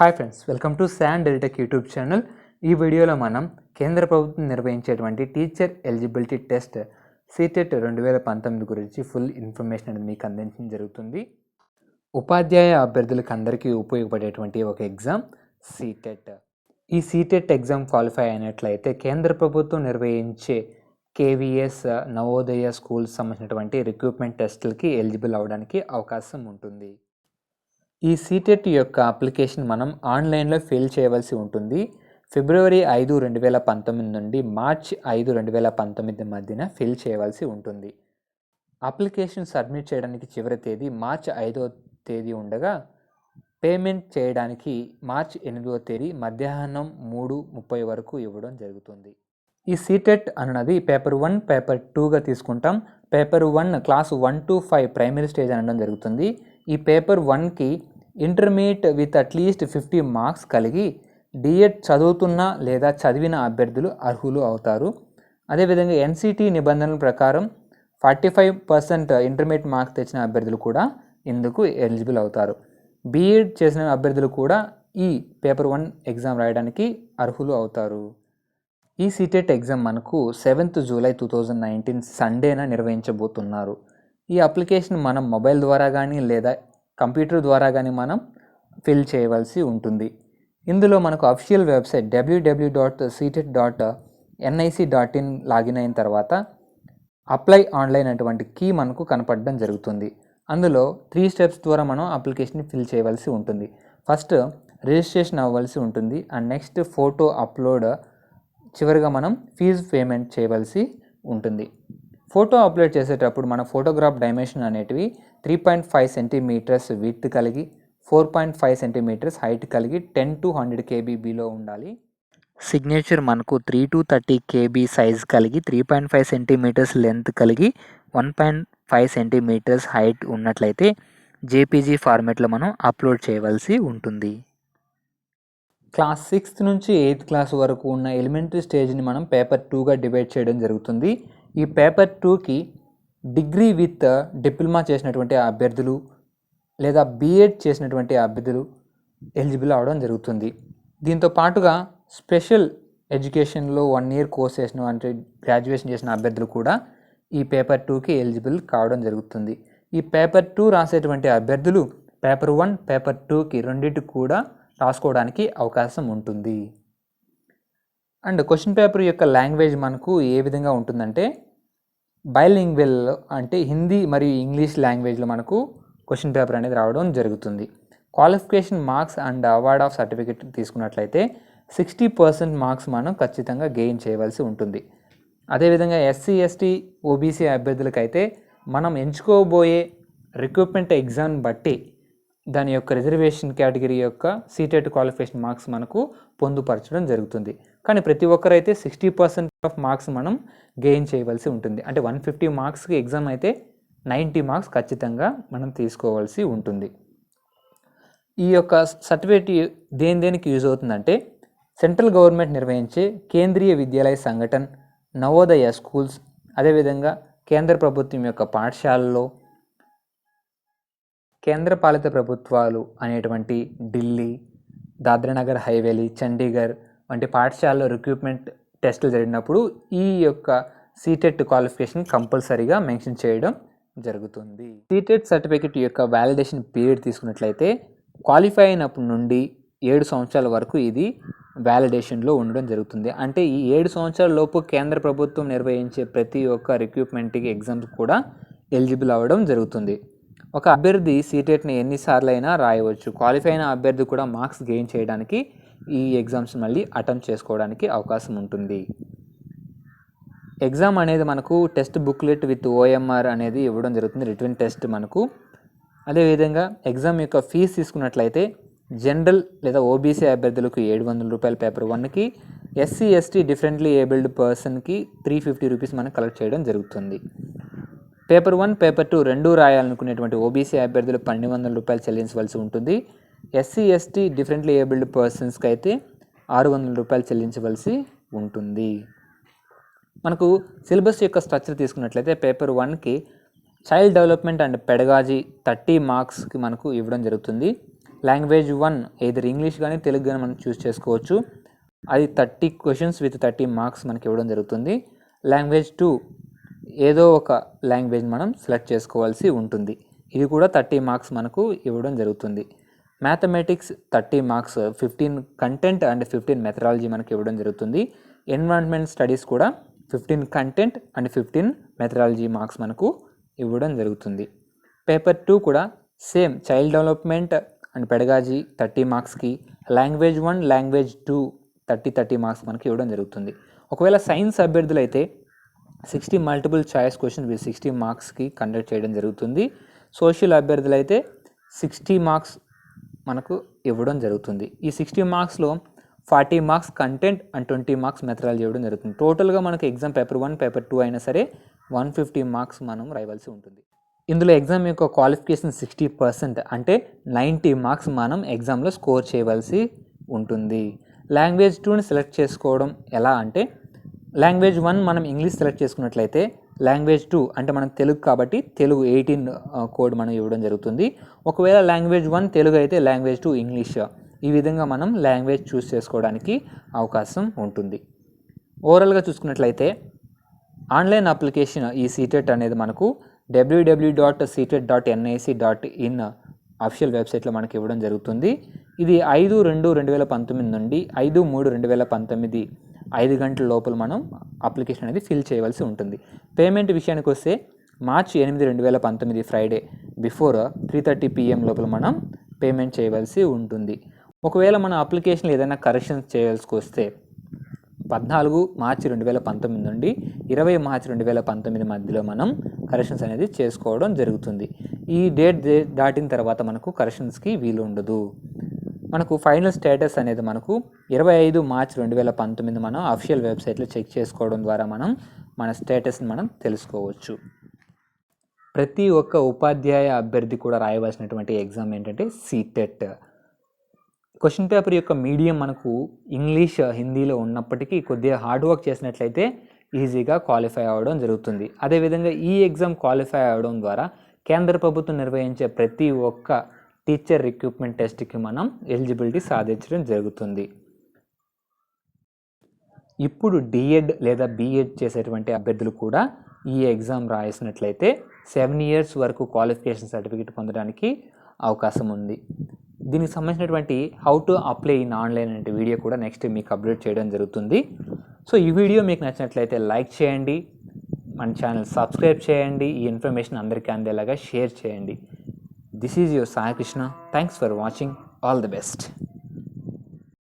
Hi friends, welcome to శాన్ డెల్టెక్ YouTube channel. ఈ వీడియోలో మనం కేంద్ర ప్రభుత్వం నిర్వహించేటువంటి టీచర్ ఎలిజిబిలిటీ టెస్ట్ సీటెట్ 2019 గురించి ఫుల్ ఇన్ఫర్మేషన్ అనేది మీకు అందించడం జరుగుతుంది. ఉపాధ్యాయ అభ్యర్థులకు అందరికీ ఉపయోగపడేటువంటి ఒక ఎగ్జామ్ సీటెట్. ఈ సీటెట్ ఎగ్జామ్ క్వాలిఫై అయినట్లయితే కేంద్ర ప్రభుత్వం నిర్వహించే కేవీఎస్ నవోదయ స్కూల్స్ సంబంధించినటువంటి రిక్రూట్మెంట్ టెస్టులకి ఎలిజిబుల్ అవ్వడానికి అవకాశం ఉంటుంది. ఈ సీటెట్ యొక్క అప్లికేషన్ మనం ఆన్లైన్లో ఫిల్ చేయవలసి ఉంటుంది. ఫిబ్రవరి 5, 2019 నుండి మార్చి 5, 2019 మధ్యన ఫిల్ చేయవలసి ఉంటుంది. అప్లికేషన్ సబ్మిట్ చేయడానికి చివరి తేదీ మార్చి 5వ తేదీ ఉండగా పేమెంట్ చేయడానికి మార్చి 8వ తేదీ మధ్యాహ్నం 3:30 వరకు ఇవ్వడం జరుగుతుంది. ఈ సీటెట్ అన్నది పేపర్ 1, పేపర్ 2గా తీసుకుంటాం. Paper 1 class 1 to 5 primary stage అనడం జరుగుతుంది. ఈ పేపర్ 1కి ఇంటర్మీడియట్ విత్ అట్లీస్ట్ 50 మార్క్స్ కలిగి డిఎడ్ చదువుతున్న లేదా చదివిన అభ్యర్థులు అర్హులు అవుతారు. అదేవిధంగా ఎన్సిటి నిబంధనల ప్రకారం 45% ఇంటర్మీడియట్ మార్క్స్ తెచ్చిన అభ్యర్థులు కూడా ఇందుకు ఎలిజిబుల్ అవుతారు. బీఎడ్ చేసిన అభ్యర్థులు కూడా ఈ పేపర్ 1 ఎగ్జామ్ రాయడానికి అర్హులు అవుతారు. ఈ సీటెట్ ఎగ్జామ్ మనకు 7th జూలై 2019 సండేన నిర్వహించబోతున్నారు. ఈ అప్లికేషన్ మనం మొబైల్ ద్వారా కానీ లేదా కంప్యూటర్ ద్వారా కానీ మనం ఫిల్ చేయవలసి ఉంటుంది. ఇందులో మనకు అఫీషియల్ వెబ్సైట్ www.ctet.nic.in లాగిన్ అయిన తర్వాత అప్లై ఆన్లైన్ అటువంటి కీ మనకు కనపడడం జరుగుతుంది. అందులో 3 స్టెప్స్ ద్వారా మనం అప్లికేషన్ ఫిల్ చేయవలసి ఉంటుంది. ఫస్ట్ రిజిస్ట్రేషన్ అవ్వవలసి ఉంటుంది. అండ్ నెక్స్ట్ ఫోటో అప్లోడ్, చివరిగా మనం ఫీజు పేమెంట్ చేయవలసి ఉంటుంది. ఫోటో అప్లోడ్ చేసేటప్పుడు మన ఫోటోగ్రాఫ్ డైమెన్షన్ అనేటివి 3.5 సెంటీమీటర్స్ విడ్త్ కలిగి 4.5 సెంటీమీటర్స్ హైట్ కలిగి 10 to 100 kbలో ఉండాలి. సిగ్నేచర్ మనకు 3 to 30 kb సైజ్ కలిగి 3.5 సెంటీమీటర్స్ లెంత్ కలిగి 1.5 సెంటీమీటర్స్ హైట్ ఉన్నట్లయితే జేపీజీ ఫార్మాట్లో మనం అప్లోడ్ చేయవలసి ఉంటుంది. క్లాస్ 6th నుంచి 8th క్లాస్ వరకు ఉన్న ఎలిమెంటరీ స్టేజ్ని మనం పేపర్ 2గా డివైడ్ చేయడం జరుగుతుంది. ఈ పేపర్ 2కి డిగ్రీ విత్ డిప్లొమా చేసినటువంటి అభ్యర్థులు లేదా బీఎడ్ చేసినటువంటి అభ్యర్థులు ఎలిజిబుల్ అవ్వడం జరుగుతుంది. దీంతో పాటుగా స్పెషల్ ఎడ్యుకేషన్లో 1 year కోర్స్ చేసిన అంటే గ్రాడ్యుయేషన్ చేసిన అభ్యర్థులు కూడా ఈ పేపర్ 2కి ఎలిజిబుల్ కావడం జరుగుతుంది. ఈ పేపర్ 2 రాసేటువంటి అభ్యర్థులు పేపర్ 1, పేపర్ 2కి రెండింటికి కూడా రాసుకోవడానికి అవకాశం ఉంటుంది. అండ్ క్వశ్చన్ పేపర్ యొక్క లాంగ్వేజ్ మనకు ఏ విధంగా ఉంటుందంటే బైలింగ్వల్, అంటే హిందీ మరియు ఇంగ్లీష్ లాంగ్వేజ్లో మనకు క్వశ్చన్ పేపర్ అనేది రావడం జరుగుతుంది. Qualification marks and award of certificate తీసుకున్నట్లయితే 60% మార్క్స్ మనం ఖచ్చితంగా గెయిన్ చేయవలసి ఉంటుంది. అదేవిధంగా ఎస్సీ, ఎస్టీ, ఓబీసీ అభ్యర్థులకైతే మనం ఎంచుకోబోయే రిక్రూట్మెంట్ ఎగ్జామ్ బట్టి దాని యొక్క రిజర్వేషన్ కేటగిరీ యొక్క సీటెట్ క్వాలిఫికేషన్ మార్క్స్ మనకు పొందుపరచడం జరుగుతుంది. కానీ ప్రతి ఒక్కరైతే 60% ఆఫ్ మార్క్స్ మనం గెయిన్ చేయవలసి ఉంటుంది. అంటే 150 మార్క్స్కి ఎగ్జామ్ అయితే 90 మార్క్స్ ఖచ్చితంగా మనం తీసుకోవాల్సి ఉంటుంది. ఈ యొక్క సర్టిఫికేట్ దేనికి యూజ్ అవుతుందంటే సెంట్రల్ గవర్నమెంట్ నిర్వహించే కేంద్రీయ విద్యాలయ సంఘటన, నవోదయ స్కూల్స్, అదేవిధంగా కేంద్ర ప్రభుత్వం యొక్క పాఠశాలలో కేంద్రపాలిత ప్రభుత్వాలు అనేటువంటి ఢిల్లీ, దాద్రానగర్ హవేలీ, చండీగఢ్ వంటి పాఠశాలలో రిక్రూట్మెంట్ టెస్టులు జరిగినప్పుడు ఈ యొక్క సీటెట్ క్వాలిఫికేషన్ కంపల్సరీగా మెన్షన్ చేయడం జరుగుతుంది. సీటెట్ సర్టిఫికేట్ యొక్క వ్యాలిడేషన్ పీరియడ్ తీసుకున్నట్లయితే క్వాలిఫై అయినప్పటి నుండి 7 సంవత్సరాల వరకు ఇది వ్యాలిడేషన్లో ఉండడం జరుగుతుంది. అంటే ఈ 7 సంవత్సరాల లోపు కేంద్ర ప్రభుత్వం నిర్వహించే ప్రతి ఒక్క రిక్రూట్మెంట్కి ఎగ్జామ్స్ కూడా ఎలిజిబుల్ అవ్వడం జరుగుతుంది. ఒక అభ్యర్థి సీటెట్ని ఎన్నిసార్లు అయినా రాయవచ్చు. క్వాలిఫై అయిన అభ్యర్థి కూడా మార్క్స్ గెయిన్ చేయడానికి ఈ ఎగ్జామ్స్ మళ్ళీ అటెంప్ట్ చేసుకోవడానికి అవకాశం ఉంటుంది. ఎగ్జామ్ అనేది మనకు టెస్ట్ బుక్లెట్ విత్ ఓఎంఆర్ అనేది ఇవ్వడం జరుగుతుంది, రిటర్న్ టెస్ట్ మనకు. అదేవిధంగా ఎగ్జామ్ యొక్క ఫీజు తీసుకున్నట్లయితే జనరల్ లేదా ఓబీసీ అభ్యర్థులకు 700 రూపాయలు పేపర్ 1కి, ఎస్సీ, ఎస్టీ, డిఫరెంట్లీ ఏబుల్డ్ పర్సన్కి 350 రూపీస్ మనం కలెక్ట్ చేయడం జరుగుతుంది. పేపర్ 1, పేపర్ 2 రెండూ రాయాలనుకునేటువంటి ఓబీసీ అభ్యర్థులు 1200 రూపాయలు చెల్లించవలసి ఉంటుంది. ఎస్సీ, ఎస్టీ, డిఫరెంట్లీ ఏబుల్డ్ పర్సన్స్కి అయితే 600 రూపాయలు చెల్లించవలసి ఉంటుంది. మనకు సిలబస్ యొక్క స్ట్రక్చర్ తీసుకున్నట్లయితే పేపర్ 1కి చైల్డ్ డెవలప్మెంట్ అండ్ పెడగాజీ 30 మార్క్స్కి మనకు ఇవ్వడం జరుగుతుంది. లాంగ్వేజ్ 1 ఎయిదర్ ఇంగ్లీష్ కానీ తెలుగు కానీ మనం చూస్ చేసుకోవచ్చు. అది 30 క్వశ్చన్స్ విత్ 30 మార్క్స్ మనకి ఇవ్వడం జరుగుతుంది. లాంగ్వేజ్ 2 ఏదో ఒక లాంగ్వేజ్ మనం సెలెక్ట్ చేసుకోవాల్సి ఉంటుంది. ఇది కూడా 30 మార్క్స్ మనకు ఇవ్వడం జరుగుతుంది. Mathematics 30 marks, 15 content and 15 methodology మనకి ఇవ్వడం జరుగుతుంది. ఎన్విరాన్మెంట్ స్టడీస్ కూడా 15 కంటెంట్ అండ్ 15 మెథడాలజీ మార్క్స్ మనకు ఇవ్వడం జరుగుతుంది. పేపర్ 2 కూడా same child development and pedagogy 30 మార్క్స్కి, లాంగ్వేజ్ 1 లాంగ్వేజ్ 2 30 మార్క్స్ మనకి ఇవ్వడం జరుగుతుంది. ఒకవేళ సైన్స్ అభ్యర్థులు అయితే 60 మల్టిపుల్ చాయిస్ క్వశ్చన్ విత్ 60 మార్క్స్కి కండక్ట్ చేయడం జరుగుతుంది. సోషల్ అభ్యర్థులు అయితే 60 మార్క్స్ మనకు ఇవ్వడం జరుగుతుంది. ఈ 60 మార్క్స్లో 40 marks content and 20 marks methodology ఇవ్వడం జరుగుతుంది. టోటల్గా మనకి ఎగ్జామ్ పేపర్ 1 పేపర్ 2 అయినా సరే 150 మార్క్స్ మనం రాయవలసి ఉంటుంది. ఇందులో ఎగ్జామ్ యొక్క క్వాలిఫికేషన్ 60%, అంటే 90 మార్క్స్ మనం ఎగ్జామ్లో స్కోర్ చేయవలసి ఉంటుంది. లాంగ్వేజ్ 2ని సెలెక్ట్ చేసుకోవడం ఎలా అంటే, లాంగ్వేజ్ 1 మనం ఇంగ్లీష్ సెలెక్ట్ చేసుకున్నట్లయితే లాంగ్వేజ్ 2 అంటే మనం తెలుగు కాబట్టి తెలుగు 18 కోడ్ మనం ఇవ్వడం జరుగుతుంది. ఒకవేళ లాంగ్వేజ్ 1 తెలుగు అయితే లాంగ్వేజ్ 2 ఇంగ్లీష్, ఈ విధంగా మనం లాంగ్వేజ్ చూస్ చేసుకోవడానికి అవకాశం ఉంటుంది. ఓవరాల్గా చూసుకున్నట్లయితే ఆన్లైన్ అప్లికేషన్ ఈ సీటెట్ అనేది మనకు www.ctet.nic.in అఫీషియల్ వెబ్సైట్లో మనకి ఇవ్వడం జరుగుతుంది. ఇది 5/2/2019 నుండి 5/3/2019 5 గంటల లోపల మనం అప్లికేషన్ అనేది ఫిల్ చేయవలసి ఉంటుంది. పేమెంట్ విషయానికి వస్తే మార్చి 8, 2019 ఫ్రైడే బిఫోర్ 3:30 PM లోపల మనం పేమెంట్ చేయవలసి ఉంటుంది. ఒకవేళ మన అప్లికేషన్ ఏదైనా కరెక్షన్స్ చేయవలసి వస్తే 14 మార్చి 2019 నుండి 20 మార్చి 2019 మధ్యలో మనం కరెక్షన్స్ అనేది చేసుకోవడం జరుగుతుంది. ఈ డేట్ దాటిన తర్వాత మనకు కరెక్షన్స్కి వీలు ఉండదు. మనకు ఫైనల్ స్టేటస్ అనేది మనకు 25 మార్చి 2019 మనం అఫీషియల్ వెబ్సైట్లో చెక్ చేసుకోవడం ద్వారా మనం మన స్టేటస్ని మనం తెలుసుకోవచ్చు. ప్రతి ఒక్క ఉపాధ్యాయ అభ్యర్థి కూడా రాయవలసినటువంటి ఎగ్జామ్ ఏంటంటే సీటెట్. క్వశ్చన్ పేపర్ యొక్క మీడియం మనకు ఇంగ్లీష్, హిందీలో ఉన్నప్పటికీ కొద్దిగా హార్డ్ వర్క్ చేసినట్లయితే ఈజీగా క్వాలిఫై అవ్వడం జరుగుతుంది. అదేవిధంగా ఈ ఎగ్జామ్ క్వాలిఫై అవ్వడం ద్వారా కేంద్ర ప్రభుత్వం నిర్వహించే ప్రతి ఒక్క టీచర్ రిక్రూట్మెంట్ టెస్ట్కి మనం ఎలిజిబిలిటీ సాధించడం జరుగుతుంది. ఇప్పుడు డిఎడ్ లేదా బిఎడ్ చేసేటువంటి అభ్యర్థులు కూడా ఈ ఎగ్జామ్ రాసినట్లయితే 7 years వరకు క్వాలిఫికేషన్ సర్టిఫికేట్ పొందడానికి అవకాశం ఉంది. దీనికి సంబంధించినటువంటి how to apply in online అనే వీడియో కూడా నెక్స్ట్ మీకు అప్లోడ్ చేయడం జరుగుతుంది. సో ఈ వీడియో మీకు నచ్చినట్లయితే లైక్ చేయండి, మన ఛానల్ సబ్స్క్రైబ్ చేయండి, ఈ ఇన్ఫర్మేషన్ అందరికీ అందేలాగా షేర్ చేయండి. This is your Sai Krishna. Thanks for watching. All the best.